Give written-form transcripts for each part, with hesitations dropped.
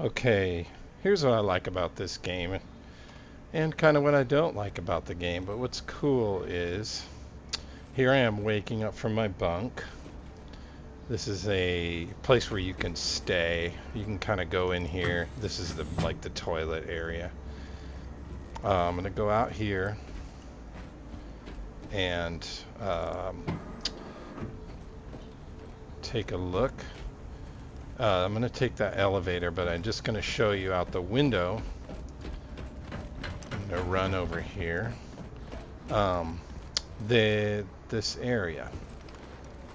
Okay, here's what I like about this game and kind of what I don't like about the game. But what's cool is here I am waking up from my bunk. This is a place where you can stay. You can kind of go in here. This is the toilet area. I'm gonna go out here and take a look. I'm gonna take that elevator, but I'm just gonna show you out the window. I'm gonna run over here. Um, this area.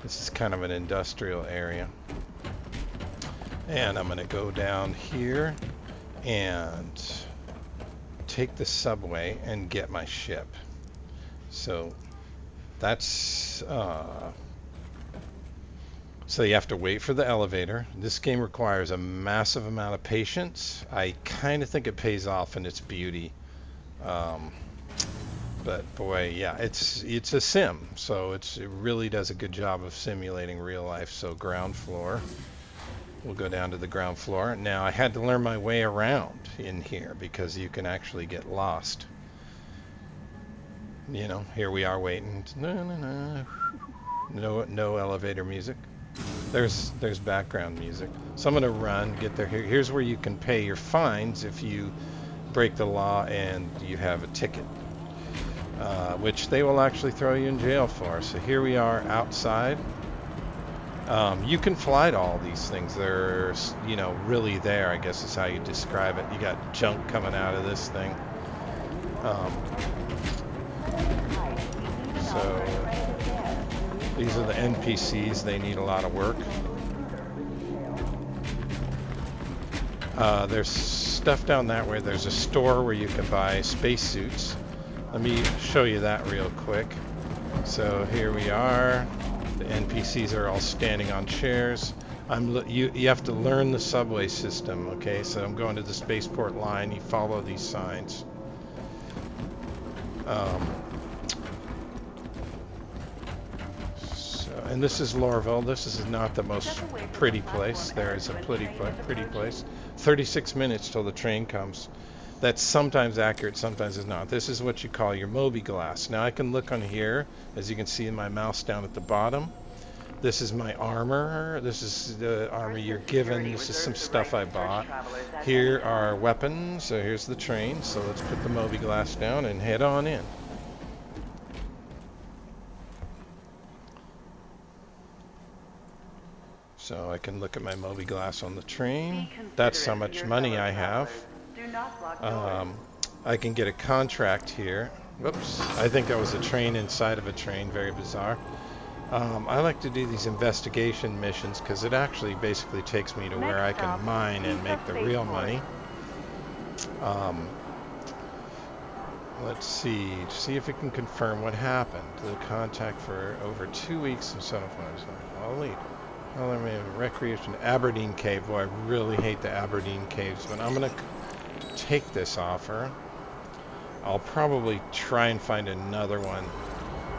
This is kind of an industrial area. And I'm going to go down here and take the subway and get my ship. So that's so you have to wait for the elevator. This game requires a massive amount of patience. I kind of think it pays off in its beauty. But boy, yeah, it's a sim, so it really does a good job of simulating real life. So ground floor, we'll go down to the ground floor. Now I had to learn my way around in here because you can actually get lost. You know, here we are waiting. No elevator music. There's background music. So I'm gonna run, get there. Here's where you can pay your fines if you break the law and you have a ticket. Which they will actually throw you in jail for. So here we are outside. You can fly to all these things. They're, really there, I guess is how you describe it. You got junk coming out of this thing. So these are the NPCs. They need a lot of work. There's stuff down that way. There's a store where you can buy spacesuits. Let me show you that real quick. So here we are. The NPCs are all standing on chairs. You have to learn the subway system, okay? So I'm going to the spaceport line. You follow these signs. And this is Lorville. This is not the most pretty place. There is a pretty place. 36 minutes till the train comes. That's sometimes accurate, sometimes it's not. This is what you call your Moby glass. Now I can look on here, as you can see in my mouse down at the bottom. This is my armor. This is the armor you're given. This is some stuff I bought. Here are weapons. So here's the train. So let's put the Moby glass down and head on in. So I can look at my Moby glass on the train. That's how much money I have. I can get a contract here. Whoops, I think that was a train inside of a train, very bizarre. I like to do these investigation missions because it actually basically takes me to where I can mine and make the real money. Let's see if it can confirm what happened. The contact for over 2 weeks and so forth. Holy. Well, I mean, recreation, Aberdeen Cave. Boy, I really hate the Aberdeen Caves, but I'm going to take this offer. I'll probably try and find another one.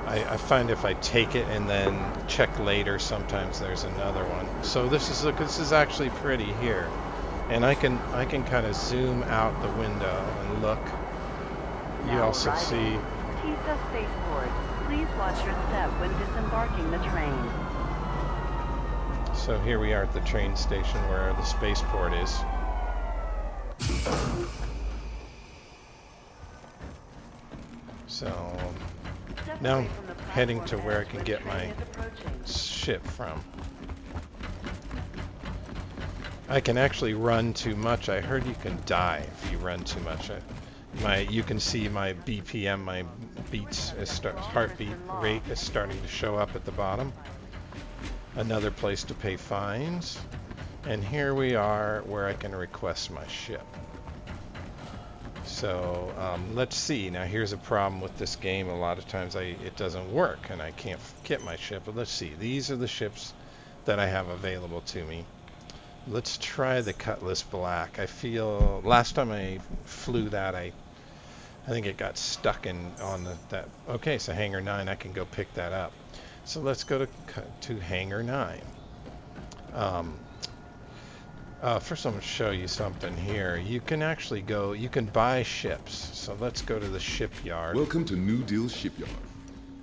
I find if I take it and then check later, sometimes there's another one. So this is actually pretty here, and I can kind of zoom out the window and look. You also see. Tisa Spaceport. Please watch your step when disembarking the train. So here we are at the train station where the spaceport is. So now I'm heading to where I can get my ship from. I can actually run too much. I heard you can die if you run too much. You can see my BPM, my heartbeat rate is starting to show up at the bottom. Another place to pay fines. And here we are where I can request my ship. So let's see. Now here's a problem with this game. A lot of times it doesn't work and I can't get my ship. But let's see. These are the ships that I have available to me. Let's try the Cutlass Black. I feel last time I flew that, I think it got stuck on that. Okay, so Hangar 9, I can go pick that up. So let's go to Hangar 9. First I'm going to show you something here. You can actually go, you can buy ships. So let's go to the shipyard. Welcome to New Deal Shipyard,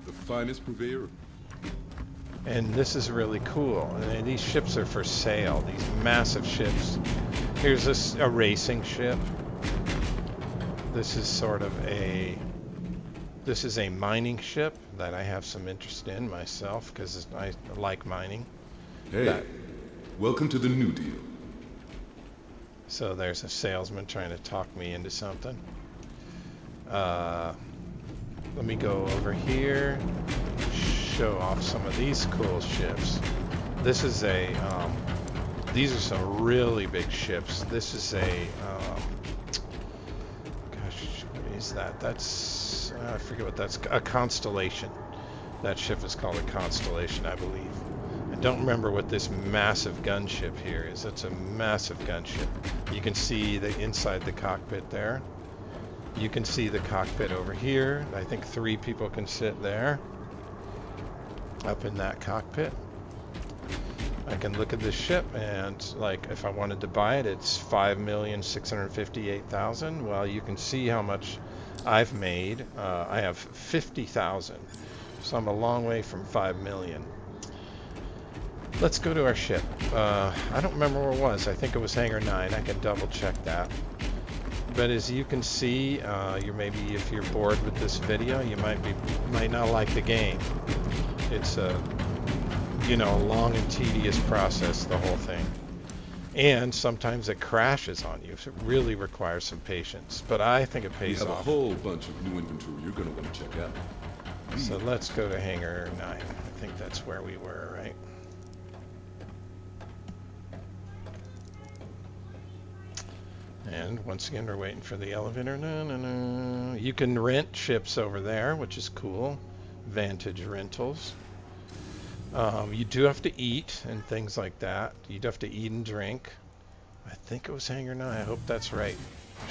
the finest purveyor of... And this is really cool. And these ships are for sale, these massive ships. Here's a racing ship. This is sort of this is a mining ship that I have some interest in myself because I like mining. Hey, welcome to the New Deal. So there's a salesman trying to talk me into something. Let me go over here, show off some of these cool ships. This is these are some really big ships. This is gosh, what is that? That's, I forget what that's, a Constellation. That ship is called a Constellation, I believe. I don't remember what this massive gunship here is. It's a massive gunship. You can see the inside the cockpit there. You can see the cockpit over here. I think 3 people can sit there, up in that cockpit. I can look at this ship and, like, if I wanted to buy it, it's $5,658,000. Well, you can see how much I've made. I have 50,000, so I'm a long way from 5 million. Let's go to our ship. I don't remember where it was. I think it was Hangar 9. I can double check that. But as you can see, maybe if you're bored with this video, you might not like the game. It's a long and tedious process, the whole thing. And sometimes it crashes on you. So it really requires some patience. But I think it pays off. We have a whole bunch of new inventory you're going to want to check out. So let's go to Hangar 9. I think that's where we were, right? And once again, we're waiting for the elevator. No. You can rent ships over there, which is cool. Vantage Rentals. You do have to eat and things like that. You'd have to eat and drink. I think it was Hangar 9. I hope that's right.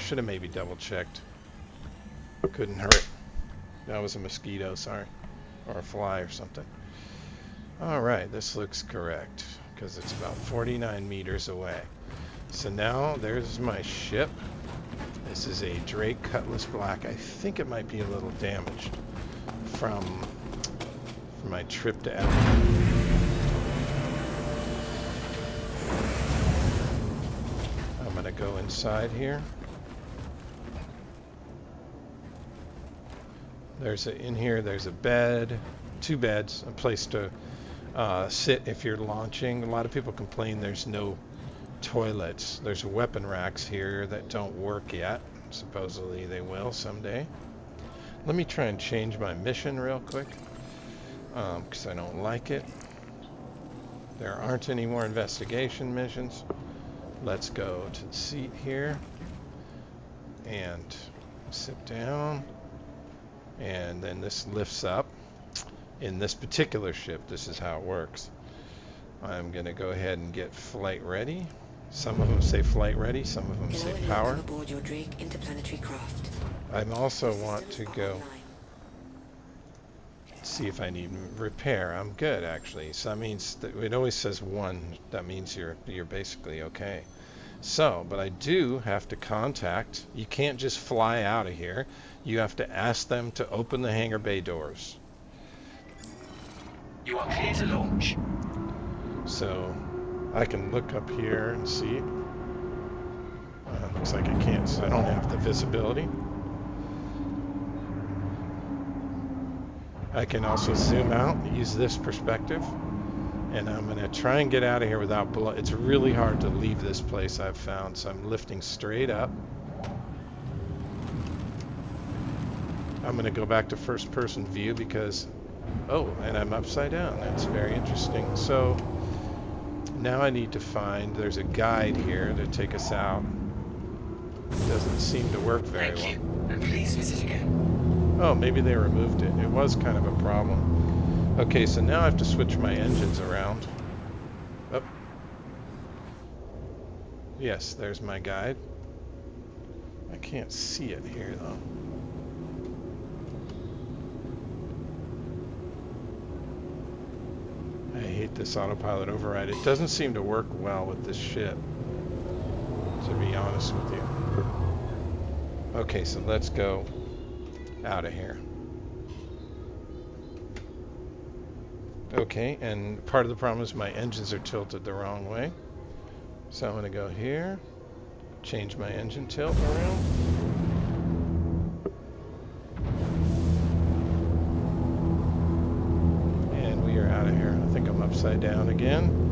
Should have maybe double checked. Couldn't hurt. That was a mosquito, sorry. Or a fly or something. Alright, this looks correct. Because it's about 49 meters away. So now there's my ship. This is a Drake Cutlass Black. I think it might be a little damaged from my trip to Evan. I'm gonna go inside here. In here there's a bed, 2 beds, a place to sit if you're launching. A lot of people complain there's no toilets. There's weapon racks here that don't work yet. Supposedly they will someday. Let me try and change my mission real quick, because I don't like it. There aren't any more investigation missions. Let's go to the seat here and sit down, and then this lifts up. In this particular ship, this is how it works. I'm going to go ahead and get flight ready. Some of them say flight ready, some of them say power. Aboard your Drake interplanetary craft. I also want to go see if I need repair. I'm good, actually. So that means that it always says 1. That means you're basically okay. So, but I do have to contact. You can't just fly out of here. You have to ask them to open the hangar bay doors. You are clear to launch. So I can look up here and see. Looks like I can't, so I don't have the visibility. I can also zoom out, use this perspective, and I'm going to try and get out of here without blood. It's really hard to leave this place, I've found, so I'm lifting straight up. I'm going to go back to first person view because, oh, and I'm upside down. That's very interesting. So now I need to find, there's a guide here to take us out. It doesn't seem to work very well. Thank you, and please visit again. Oh, maybe they removed it. It was kind of a problem. Okay, so now I have to switch my engines around. Oh. Yes, there's my guide. I can't see it here, though. I hate this autopilot override. It doesn't seem to work well with this ship. to be honest with you. Okay, so let's go out of here. Okay, and part of the problem is my engines are tilted the wrong way. So I'm going to go here, change my engine tilt around. And we are out of here. I think I'm upside down again.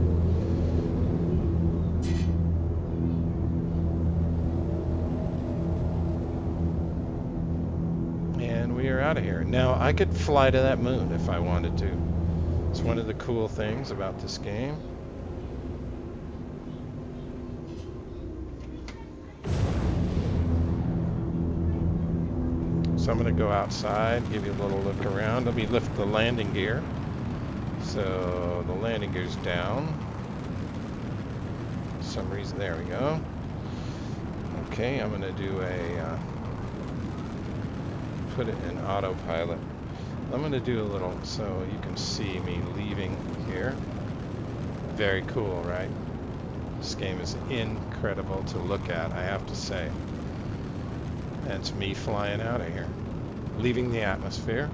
And we are out of here. Now, I could fly to that moon if I wanted to. It's one of the cool things about this game. So I'm going to go outside, give you a little look around. Let me lift the landing gear. So the landing gear's down. For some reason, there we go. Okay, I'm going to do a, put it in autopilot. I'm going to do a little, so you can see me leaving here. Very cool, right? This game is incredible to look at, I have to say. That's me flying out of here, leaving the atmosphere.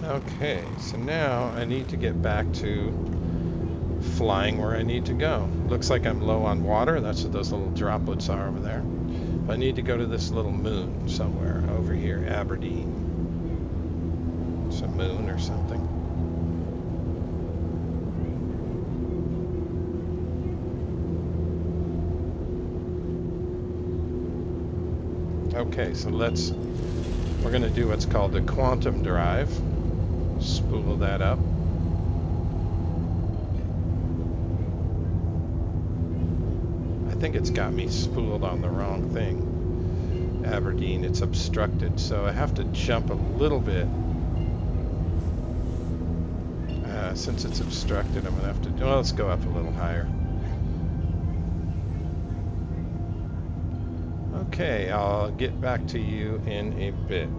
Okay, so now I need to get back to flying where I need to go. Looks like I'm low on water. That's what those little droplets are over there. I need to go to this little moon somewhere over here, Aberdeen. It's a moon or something. Okay, so we're going to do what's called the quantum drive. Spool that up. I think it's got me spooled on the wrong thing. Aberdeen, it's obstructed, so I have to jump a little bit. Since it's obstructed, I'm going to have to well, let's go up a little higher. Okay, I'll get back to you in a bit.